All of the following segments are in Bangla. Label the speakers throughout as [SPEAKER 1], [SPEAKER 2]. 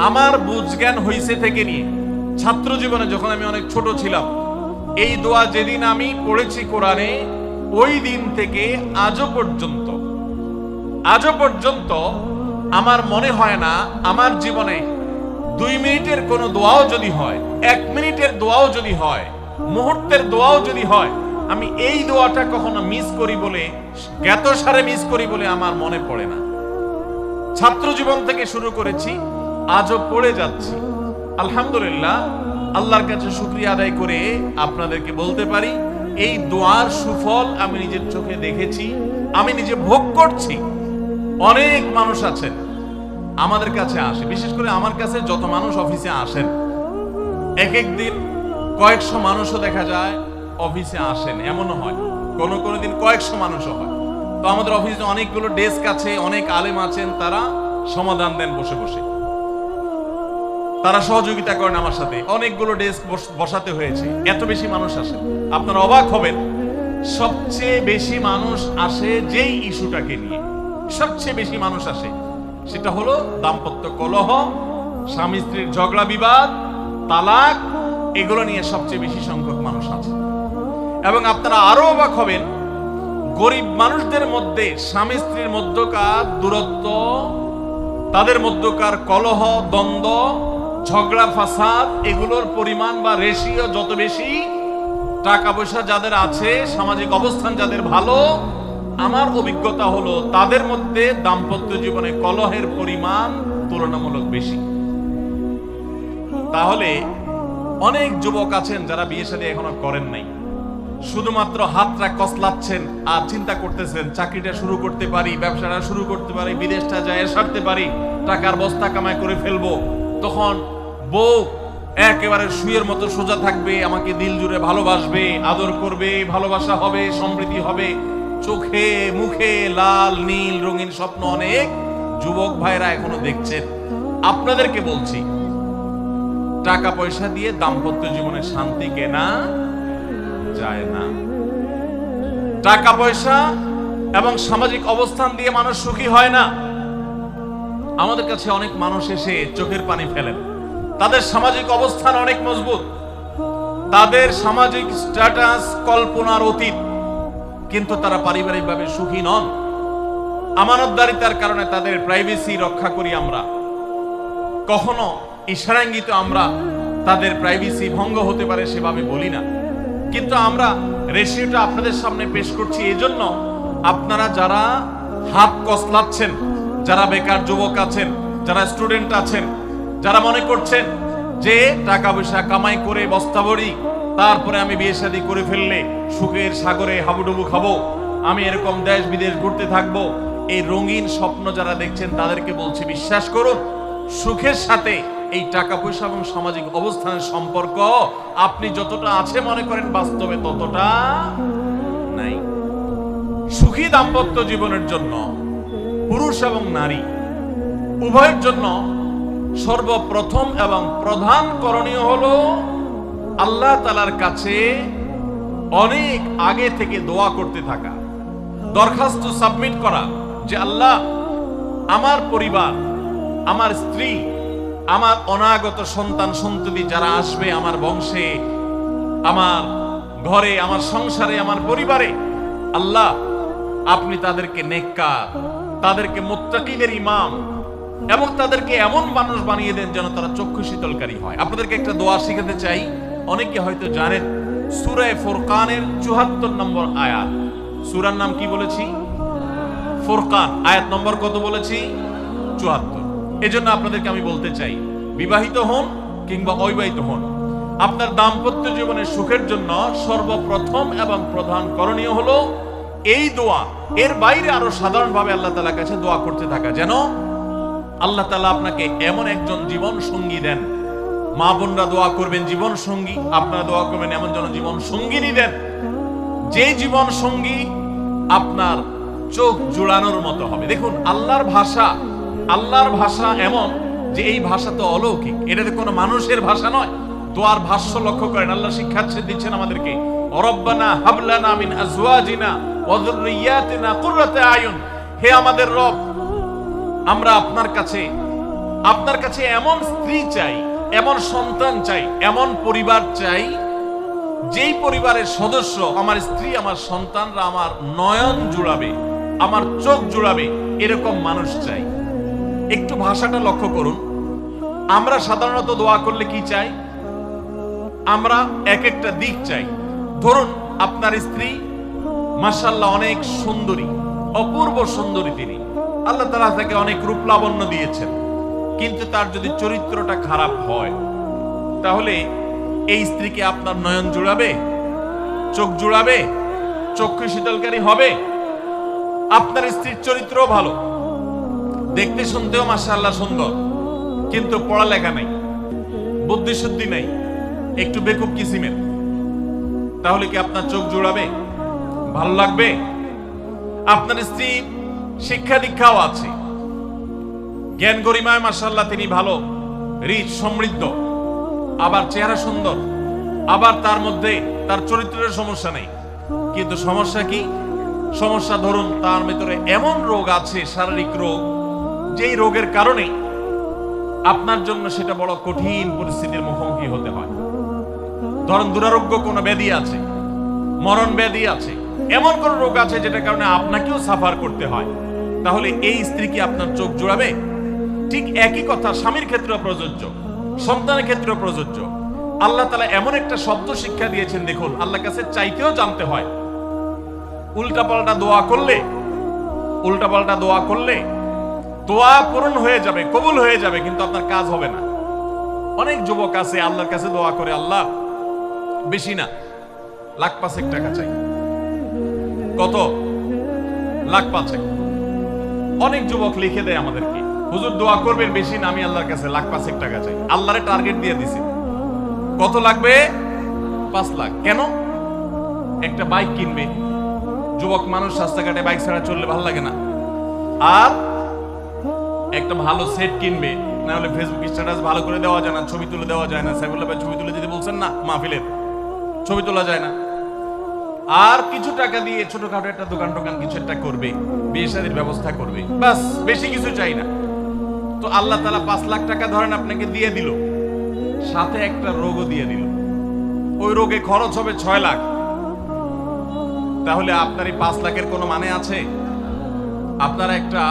[SPEAKER 1] আমার বুঝ জ্ঞান হইছে থেকে নিয়ে ছাত্র জীবনে যখন আমি অনেক ছোট ছিলাম, এই দোয়া যেদিন আমি পড়েছি কোরআনে, ওই দিন থেকে আজও পর্যন্ত আমার মনে হয় না আমার জীবনে 2 মিনিটের কোনো দোয়াও যদি হয়, 1 মিনিটের দোয়াও যদি হয়, মুহূর্তের দোয়াও যদি হয়, আমি এই দোয়াটা কখনো মিস করি বলে, জ্ঞাতসারে মিস করি বলে আমার মনে পড়ে না। ছাত্র জীবন থেকে শুরু করেছি, আজও পড়ে যাচ্ছি। আলহামদুলিল্লাহ, আল্লাহর কাছে শুকরিয়া আদায় করে আপনাদেরকে বলতে পারি, এই দোয়ার সুফল আমি নিজের চোখে দেখেছি, আমি নিজে ভোগ করছি। অনেক মানুষ আছেন আমাদের কাছে আসে, বিশেষ করে আমার কাছে যত মানুষ অফিসে আসেন, এক এক দিন কয়েকশো মানুষও দেখা যায় অফিসে আসেন, এমনও হয় কোনো দিন কয়েকশো মানুষও হয়। তো আমাদের অফিসে অনেকগুলো ডেস্ক আছে, অনেক আলেম আছেন, তারা সমাধান দেন বসে বসে, তারা সহযোগিতা করেন আমার সাথে। অনেকগুলো ডেস্ক বসাতে হয়েছে, এত বেশি মানুষ আসে। আপনারা অবাক হবেন, সবচেয়ে বেশি মানুষ আসে যেই ইস্যুটাকে নিয়ে, সবচেয়ে বেশি মানুষ আসে সেটা হলো দাম্পত্য কলহ, স্বামী স্ত্রীর ঝগড়া বিবাদ, তালাক, এগুলো নিয়ে সবচেয়ে বেশি সংখ্যক মানুষ আছে। এবং আপনারা আরো অবাক হবেন, গরিব মানুষদের মধ্যে স্বামী স্ত্রীর মধ্যকার দূরত্ব, তাদের মধ্যকার কলহ, দ্বন্দ্ব, ঝগড়া, ফাসাদ, এগুলোর পরিমাণ বা রেশিও যত বেশি, টাকা পয়সা যাদের আছে, সামাজিক অবস্থান যাদের ভালো, আমার অভিজ্ঞতা হলো তাদের মধ্যে দাম্পত্য জীবনে কলহের পরিমাণ তুলনামূলক বেশি। তাহলে অনেক যুবক আছেন যারা বিয়ে শাদী এখনো করেন নাই, শুধুমাত্র হাতটা কসলাচ্ছেন আর চিন্তা করতেছেন চাকরিটা শুরু করতে পারি, ব্যবসাটা শুরু করতে পারি, বিদেশটা যায় সারতে পারি, টাকার বস্তা কামাই করে ফেলবো। তখন বউ একেবারে সুয়ের মতো সোজা থাকবে, আমাকে দিল জুড়ে ভালোবাসবে, আদর করবে, ভালোবাসা হবে, সমৃদ্ধি হবে। চোখে মুখে লাল নীল রঙিন স্বপ্ন অনেক যুবক ভাইরা এখনো দেখছেন। আপনাদেরকে বলছি, টাকা পয়সা দিয়ে দাম্পত্য জীবনে শান্তি কেনা যায় না। টাকা পয়সা এবং সামাজিক অবস্থান দিয়ে মানুষ সুখী হয় না। আমাদের কাছে অনেক মানুষ এসে চোখের পানি ফেলেন, তাদের সামাজিক অবস্থান অনেক মজবুত, তাদের সামাজিক স্ট্যাটাস কল্পনার অতীত, কিন্তু তারা পারিবারিকভাবে সুখী নন। আমানতদারিতার কারণে তাদের প্রাইভেসি রক্ষা করি আমরা, কখনো ইশারাঙ্গিত আমরা তাদের প্রাইভেসি ভঙ্গ হতে পারে সেভাবে বলি না। কিন্তু আমরা রেশিওটা আপনাদের সামনে পেশ করছি এজন্য, আপনারা যারা হাত কসলাচ্ছেন, যারা বেকার যুবক আছেন, যারা স্টুডেন্ট আছেন, যারা মনে করছেন যে টাকা পয়সা কামাই করে বস্তা ভরি, তারপরে আমি বিয়ে শাদী করে ফেললে সুখের সাগরে হাবুডুবু খাবো, আমি এরকম দেশ বিদেশ ঘুরতে থাকবো, এই রঙিন স্বপ্ন যারা দেখছেন তাদেরকে বলছি, বিশ্বাস করুন, সুখের সাথে এই টাকা পয়সা এবং সামাজিক অবস্থানের সম্পর্ক আপনি যতটা আছে মনে করেন, বাস্তবে ততটা নাই। সুখী দাম্পত্য জীবনের জন্য পুরুষ এবং নারী উভয়ের জন্য সর্বপ্রথম এবং প্রধান করণীয় হলো আল্লাহ তাআলার কাছে অনেক আগে থেকে দোয়া করতে থাকা, দরখাস্ত সাবমিট করা যে আল্লাহ, আমার পরিবার, আমার স্ত্রী, আমার অনাগত সন্তান সন্ততি যারা আসবে আমার বংশে, আমার ঘরে, আমার সংসারে, আমার পরিবারে, আল্লাহ আপনি তাদেরকে নেককার, তাদেরকে মুত্তাকিদের ইমাম এবং তাদেরকে এমন মানুষ বানিয়ে দেন যেন তারা চক্ষু শীতলকারী হয়। আপনাদেরকে একটা দোয়া শিখাতে চাই, অনেকে হয়তো জানেন, সূরা ফুরকানের ৭৪ নম্বর আয়াত। সূরার নাম কি বলেছি? ফুরকান। আয়াত নম্বর কত বলেছি? ৭৪। এজন্য আপনাদেরকে আমি বলতে চাই, বিবাহিত হন কিংবা অবিবাহিত হন, আপনার দাম্পত্য জীবনের সুখের জন্য সর্বপ্রথম এবং প্রধান করণীয় হলো এই দোয়া। এর বাইরে আরো সাধারণভাবে আল্লাহ তাআলার কাছে দোয়া করতে থাকা, যেন আল্লাহ তাআলা আপনাকে এমন একজন জীবন সঙ্গী দেন। মা বোনরা দোয়া করবেন জীবন সঙ্গী, আপনারা দোয়া করবেন এমন যেন জীবন সঙ্গিনী দেন, যে জীবন সঙ্গী আপনার চোখ জোড়ানোর মতো হবে। দেখুন, আল্লাহর ভাষা এমন যে এই ভাষা তো অলৌকিক, এটা তো কোনো মানুষের ভাষা নয়। দোয়ার ভাষ্য লক্ষ্য করেন, আল্লাহ শিক্ষা দিচ্ছেন আমাদেরকে, রব্বানা হাব লানা মিন আজওয়াজিনা ওয়া যুররিয়াতিনা কুররাতা আয়ুন। হে আমাদের রব, আমরা আপনার কাছে আপনার কাছে এমন স্ত্রী চাই, এমন সন্তান চাই, এমন পরিবার চাই, যেই পরিবারের সদস্য আমার স্ত্রী, আমার সন্তানরা আমার নয়ন জুড়াবে, আমার চোখ জুড়াবে, এরকম মানুষ চাই। একটু ভাষাটা লক্ষ্য করুন। আমরা সাধারণত দোয়া করলে কি চাই? আমরা এক একটা দিক চাই। ধরুন আপনার স্ত্রী মাশাআল্লাহ অনেক সুন্দরী, অপূর্ব সুন্দরী, তিনি আল্লাহ তাআলা তাকে অনেক রূপ লাবণ্য দিয়েছেন, কিন্তু তার যদি চরিত্রটা খারাপ হয়, তাহলে এই স্ত্রীকে আপনার নয়ন জুড়াবে, চোখ জুড়াবে, চক্ষু শীতলকারী হবে? আপনার স্ত্রীর চরিত্র ভালো, দেখতে শুনতেও মাশাআল্লাহ সুন্দর, কিন্তু পড়ালেখা নাই, বুদ্ধি শুদ্ধি নাই, একটু বেকুব কিসিমের, তাহলে কি আপনার চোখ জুড়াবে? ভালো লাগবে? আপনার স্ত্রী শিক্ষা দীক্ষাও আছে, জ্ঞান গরিমায় মাশাআল্লাহ তিনি ভালো, রিচ, সমৃদ্ধ, আবার চেহারা সুন্দর, আবার তার মধ্যে তার চরিত্রের সমস্যা নেই, কিন্তু সমস্যা কি? সমস্যা ধরুন তার ভিতরে এমন রোগ আছে, শারীরিক রোগ, যেই রোগের কারণে আপনার জন্য সেটা বড় কঠিন পরিস্থিতির মুখোমুখি হতে হয়। ধরুন দুরারোগ্য কোনো ব্যাধি আছে, মরণ ব্যাধি আছে, এমন কোন রোগ আছে যেটার কারণে আপনাকেও সাফার করতে হয়, তাহলে এই স্ত্রী কি আপনার চোখ জুড়াবে? ঠিক একই কথা স্বামীর ক্ষেত্রেও প্রযোজ্য, সন্তানের ক্ষেত্রেও প্রযোজ্য। আল্লাহ তাআলা এমন একটা শব্দ শিক্ষা দিয়েছেন, দেখুন, আল্লাহর কাছে চাইতেও জানতে হয়। উল্টাপাল্টা দোয়া করলে দোয়া পূরণ হয়ে যাবে, কবুল হয়ে যাবে, কিন্তু আপনার কাজ হবে না। অনেক যুবক আছে আল্লাহর কাছে দোয়া করে, আল্লাহ বেশি না, লাখ 5 টাকা চাই। কত? লাখ 5। অনেক যুবক লিখে দেয় আমাদেরকে, হুজুর দোয়া করবেন, বেশি না, আমি আল্লাহর কাছে লাখ 5 টাকা চাই। আল্লাহরে টার্গেট দিয়ে দিছি, কত লাগবে? 5 লাখ। কেন? একটা বাইক কিনবে। যুবক মানুষ রাস্তাঘাটে বাইক ছাড়া চললে ভালো লাগে না, আর একটা ভালো সেট কিনবে, না হলে ফেসবুক স্ট্যাটাস ভালো করে দেওয়া যায় না, ছবি তুলে দেওয়া যায় না। সাইফুল্লাহ ভাই ছবি তুলে দিতে বলছেন না, মাহফিলের ছবি তোলা যায় না। আর কিছু টাকা দিয়ে ছোটখাটো একটা দোকান কিছু একটা করবে, বিয়ে শাদীর ব্যবস্থা করবে, বাস, বেশি কিছু চাই না। তো আল্লাহ তাআলা 5 লাখ টাকা ধরেন আপনাকে দিয়ে দিল, সাথে একটা রোগও দিয়ে দিল, ওই রোগে খরচ হবে 6 লাখ। তাহলে আপনার এই 5 লাখের কোনো মানে আছে? আপনারা একটা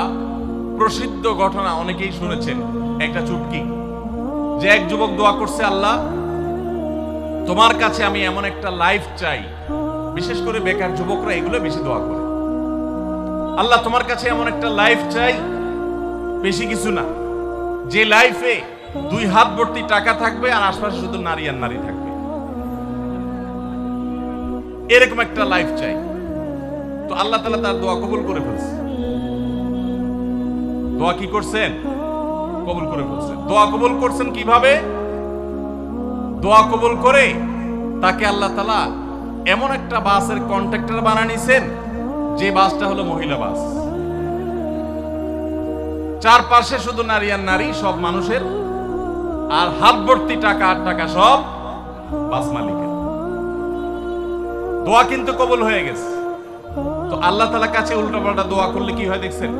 [SPEAKER 1] প্রসিদ্ধ ঘটনা অনেকেই শুনেছেন, একটা চুটকি, যে এক যুবক দোয়া করছে, আল্লাহ তোমার কাছে আমি এমন একটা লাইফ চাই, বিশেষ করে বেকার যুবকরা এগুলো বেশি দোয়া করে, আল্লাহ তোমার কাছে এমন একটা লাইফ চাই, বেশি কিছু না, যে লাইফে 2 হাত ভর্তি টাকা থাকবে আর আশপাশে শুধু নারী আর নারী থাকবে, এরকম একটা লাইফ চাই। তো আল্লাহ তাআলা তার দোয়া কবুল করে ফেলছে। দোয়া কি করছেন? কবুল করে ফেলছেন। দোয়া কবুল করছেন কিভাবে? দোয়া কবুল করে তাকে আল্লাহ তাআলা এমন একটা বাসের কন্ট্রাক্টর বানিয়ে নিছেন, যে বাসটা হলো মহিলা বাস, চারপাশে শুধু নারী আর নারী, সব মানুষের, আর হাত ভর্তি টাকা আর টাকা সব বাস মালিকের। দোয়া কিন্তু কবুল হয়ে গেছে। তো আল্লাহ তাআলার কাছে উল্টাপাল্টা দোয়া করলে কি হয় দেখছেন?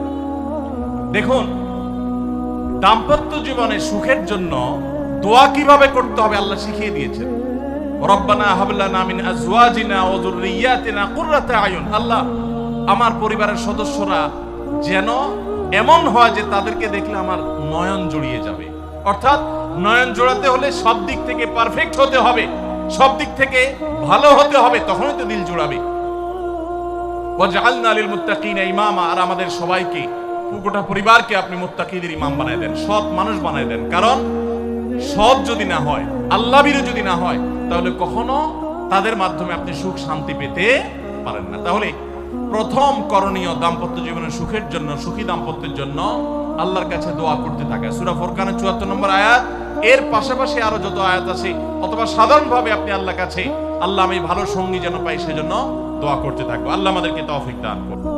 [SPEAKER 1] দেখুন, দাম্পত্য জীবনে সুখের জন্য দোয়া কিভাবে করতে হবে আল্লাহ শিখিয়ে দিয়েছেন। রব্বানা হাব লানা মিন আজওয়াজিনা ওয়া যুররিয়াতিনা কুররাতা আয়ুন। আল্লাহ আমার পরিবারের সদস্যরা যেন এমন হয় যে তাদেরকে দেখলে আমার নয়ন জুড়িয়ে যাবে। অর্থাৎ নয়ন জোড়াতে হলে সব দিক থেকে পারফেক্ট হতে হবে, সব দিক থেকে ভালো হতে হবে, তখনই তো দিল জোড়াবে। ওয়াজআলনা লিল মুত্তাকিনা ইমামা। আর আমাদের সবাইকে, গোটা পরিবারকে আপনি মুত্তাকিদের ইমাম বানায় দেন, সৎ মানুষ বানায় দেন। কারণ সৎ যদি না হয়, আল্লাহভীরু যদি না হয়, তাহলে কখনো তাদের মাধ্যমে আপনি সুখ শান্তি পেতে পারেন না। তাহলে প্রথম করণীয় দাম্পত্য জীবনের সুখের জন্য, সুখী দাম্পত্যের জন্য আল্লাহর কাছে দোয়া করতে থাকা। সূরা ফুরকানের 74 নম্বর আয়াত, এর পাশাপাশি আরো যত আয়াত আছে, অথবা সাধারণভাবে আপনি আল্লাহর কাছে, আল্লাহ আমি ভালো সঙ্গী যেন পাই সেজন্য দোয়া করতে থাকবো। আল্লাহ আমাদেরকে তৌফিক দান করুন।